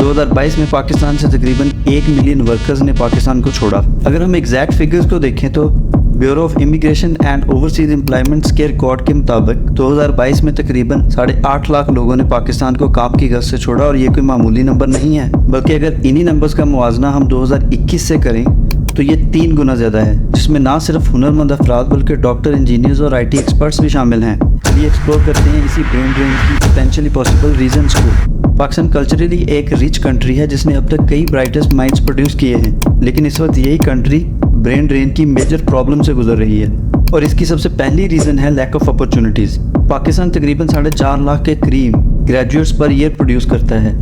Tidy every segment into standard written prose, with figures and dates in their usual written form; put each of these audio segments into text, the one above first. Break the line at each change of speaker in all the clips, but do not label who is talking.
2022 में पाकिस्तान से तकरीबन 1 मिलियन वर्कर्स ने पाकिस्तान को छोड़ा। अगर हम एग्जैक्ट फिगर्स को देखें तो bureau of immigration and overseas employments के रिकॉर्ड के मुताबिक 2022 में तकरीबन 8.5 लाख लोगों ने पाकिस्तान को काम की गश्त से छोड़ा, और ये कोई मामूली नंबर नहीं है, बल्कि अगर इन्हीं नंबर्स का मुवाजना हम 2021 से करें तो ये 3 गुना ज़्यादा है, जिसमें ना सिर्फ हुनरमंद अफराद बल्कि डॉक्टर, इंजीनियर्स और IT एक्सपर्ट्स भी शामिल हैं। ये एक्सप्लोर करते हैं इसी ब्रेन ड्रेन की पोटेंशियली पॉसिबल रीजंस को। पाकिस्तान कल्चरली एक रिच कंट्री है जिसने अब तक कई ब्राइटेस्ट माइंड्स प्रोड्यूस किए हैं, लेकिन इस वक्त यही कंट्री ब्रेन ड्रेन की मेजर प्रॉब्लम से गुजर रही है, और इसकी सबसे पहली रीज़न है लैक ऑफ अपॉर्चुनिटीज़। पाकिस्तान तकरीबन 4.5 लाख के करीब ग्रेजुएट्स पर ईयर प्रोड्यूस करता है,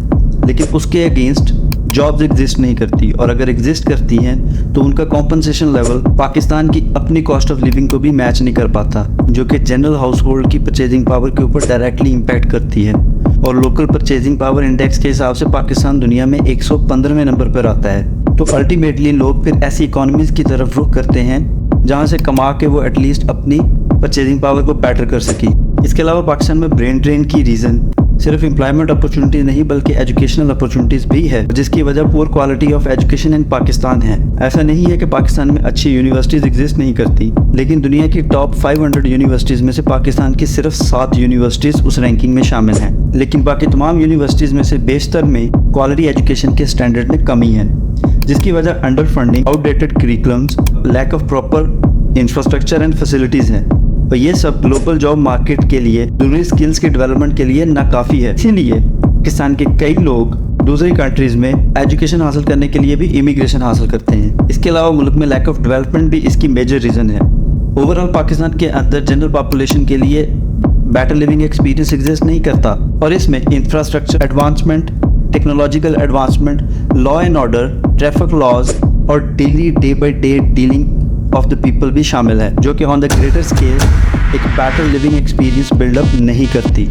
लेकिन उसके अगेंस्ट जॉब्स एग्जिस्ट नहीं करती, और अगर एग्जिस्ट करती हैं तो उनका कॉम्पनसेशन लेवल पाकिस्तान की अपनी कॉस्ट ऑफ लिविंग को भी मैच नहीं कर पाता, जो कि जनरल हाउस होल्ड की परचेजिंग पावर के ऊपर डायरेक्टली इम्पैक्ट करती है। और लोकल परचेजिंग पावर इंडेक्स के हिसाब से पाकिस्तान दुनिया में 115वें नंबर पर आता है। तो अल्टीमेटली लोग फिर ऐसी इकोनॉमीज़ की तरफ रुख करते हैं जहाँ से कमा के वो एटलीस्ट अपनी परचेजिंग पावर को बेटर कर सके। इसके अलावा पाकिस्तान में ब्रेन ड्रेन की रीज़न सिर्फ एम्प्लॉयमेंट अपॉर्चुनिटीज़ नहीं बल्कि एजुकेशनल अपॉर्चुनिटीज़ भी है, जिसकी वजह poor quality of education in Pakistan है। ऐसा नहीं है कि पाकिस्तान में अच्छी यूनिवर्सिटीज़ एग्जिस्ट नहीं करती, लेकिन दुनिया की टॉप 500 यूनिवर्सिटीज़ में से पाकिस्तान की सिर्फ 7 यूनिवर्सिटीज़ उस रैंकिंग में शामिल हैं, लेकिन बाकी तमाम यूनिवर्सिटीज़ में से बेशतर में क्वालिटी एजुकेशन के स्टैंडर्ड में कमी है, जिसकी वजह under funding, outdated curriculums, lack of proper infrastructure and facilities हैं। और ये सब ग्लोबल जॉब मार्केट के लिए, जरूरी स्किल्स के डेवलपमेंट के लिए नाकाफ़ी है। इसीलिए पाकिस्तान के कई लोग दूसरी कंट्रीज़ में एजुकेशन हासिल करने के लिए भी इमिग्रेशन हासिल करते हैं। इसके अलावा मुल्क में लैक ऑफ डेवलपमेंट भी इसकी मेजर रीज़न है। ओवरऑल पाकिस्तान के अंदर जनरल पॉपुलेशन के लिए बेटर लिविंग एक्सपीरियंस एग्जिस्ट नहीं करता, और इसमें infrastructure advancement, technological advancement, law and order, traffic laws और daily day by day dealing of the people भी शामिल है, जो कि ऑन द ग्रेटर स्केल एक बेटर लिविंग एक्सपीरियंस बिल्डअप नहीं करती।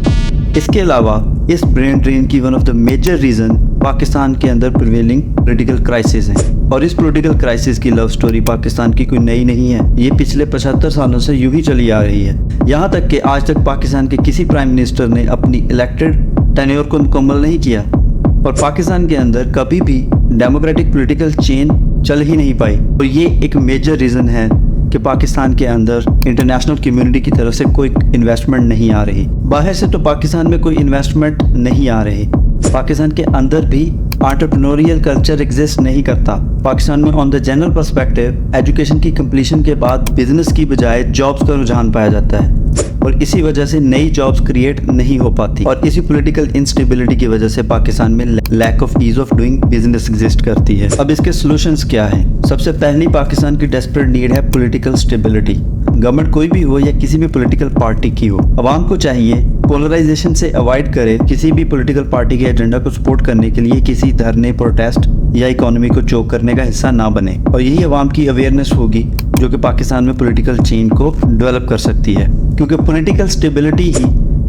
इसके अलावा इस ब्रेन ड्रेन की one of the major reason Pakistan के अंदर प्रिवेलिंग पॉलिटिकल क्राइसिस है, और इस पॉलिटिकल क्राइसिस की लव स्टोरी पाकिस्तान की कोई नई नहीं है। ये पिछले 75 सालों से यूं ही चली आ रही है, यहाँ तक कि आज तक पाकिस्तान के किसी प्राइम मिनिस्टर ने अपनी इलेक्टेड टेन्योर को मुकम्मल नहीं किया, और पाकिस्तान के अंदर कभी भी डेमोक्रेटिक पॉलिटिकल चेन चल ही नहीं पाई। तो ये एक मेजर रीज़न है कि पाकिस्तान के अंदर इंटरनेशनल कम्युनिटी की तरफ से कोई इन्वेस्टमेंट नहीं आ रही। बाहर से तो पाकिस्तान में कोई इन्वेस्टमेंट नहीं आ रही, पाकिस्तान के अंदर भी एंटरप्रेन्योरियल कल्चर एग्जिस्ट नहीं करता। पाकिस्तान में on the general perspective education की कंप्लीशन के बाद बिजनेस की बजाय जॉब्स का रुझान पाया जाता है, और इसी वजह से नई जॉब्स क्रिएट नहीं हो पाती, और इसी पॉलिटिकल इंस्टेबिलिटी की वजह से पाकिस्तान में lack of ease of doing business exist करती है। अब इसके सॉल्यूशंस क्या हैं? सबसे पहली पाकिस्तान की डेस्परेट नीड है पॉलिटिकल स्टेबिलिटी। गवर्नमेंट कोई भी हो या किसी भी पॉलिटिकल पार्टी की हो, अवाम को चाहिए पोलराइजेशन से अवॉइड करे, किसी भी पॉलिटिकल पार्टी के एजेंडा को सपोर्ट करने के लिए किसी धरने, प्रोटेस्ट या इकोनॉमी को चोक करने का हिस्सा ना बने, और यही अवाम की अवेयरनेस होगी जो कि पाकिस्तान में पॉलिटिकल चेंज को डेवलप कर सकती है, क्योंकि पॉलिटिकल स्टेबिलिटी ही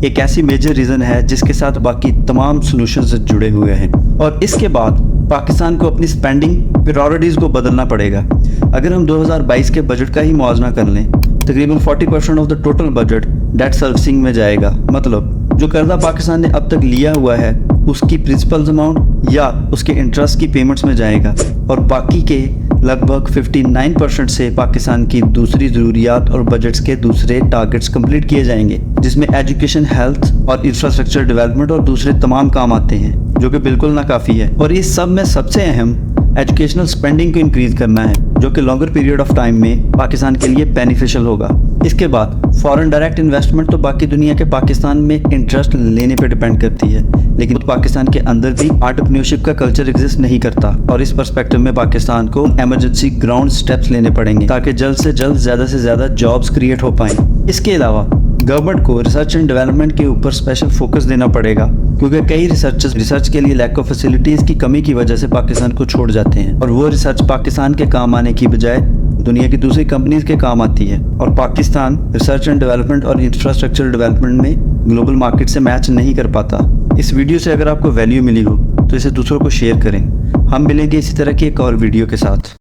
एक ऐसी मेजर रीज़न है जिसके साथ बाकी तमाम सॉल्यूशंस जुड़े हुए हैं। और इसके बाद पाकिस्तान को अपनी स्पेंडिंग प्रायोरिटीज़ को बदलना पड़ेगा। अगर हम 2022 के बजट का ही मुआवजा कर लें, तकरीबन 40% of the total budget debt servicing में जाएगा। मतलब जो कर्जा पाकिस्तान ने अब तक लिया हुआ है उसकी प्रिंसिपल अमाउंट या उसके इंटरेस्ट की पेमेंट्स में जाएगा, और बाकी के लगभग 59% से पाकिस्तान की दूसरी ज़रूरियात और बजट्स के दूसरे टारगेट्स कंप्लीट किए जाएंगे, जिसमें एजुकेशन, हेल्थ और इंफ्रास्ट्रक्चर डेवलपमेंट और दूसरे तमाम काम आते हैं, जो कि बिल्कुल नाकाफ़ी है। और इस सब में सबसे अहम एजुकेशनल स्पेंडिंग को इंक्रीज़ करना है, जो कि लॉन्गर पीरियड ऑफ टाइम में पाकिस्तान के लिए बेनिफिशियल होगा। इसके बाद फॉरेन डायरेक्ट इन्वेस्टमेंट तो बाकी दुनिया के पाकिस्तान में इंटरेस्ट लेने पे डिपेंड करती है, लेकिन पाकिस्तान के अंदर भी एंटरप्रेन्योरशिप का कल्चर एग्जिस्ट नहीं करता, और इस पर्सपेक्टिव में पाकिस्तान को इमरजेंसी ग्राउंड स्टेप्स लेने पड़ेंगे ताकि जल्द से जल्द ज़्यादा से ज़्यादा जॉब्स क्रिएट हो पाएँ। इसके अलावा गवर्नमेंट को रिसर्च एंड डेवलपमेंट के ऊपर स्पेशल फोकस देना पड़ेगा, क्योंकि कई रिसर्चर्स रिसर्च के लिए लैक ऑफ फैसिलिटीज़ की कमी की वजह से पाकिस्तान को छोड़ जाते हैं, और वो रिसर्च पाकिस्तान के काम आने की बजाय दुनिया की दूसरी कंपनीज़ के काम आती है, और पाकिस्तान रिसर्च एंड डेवलपमेंट और इंफ्रास्ट्रक्चर डेवलपमेंट में ग्लोबल मार्केट से मैच नहीं कर पाता। इस वीडियो से अगर आपको वैल्यू मिली हो तो इसे दूसरों को शेयर करें। हम मिलेंगे इसी तरह की एक और वीडियो के साथ।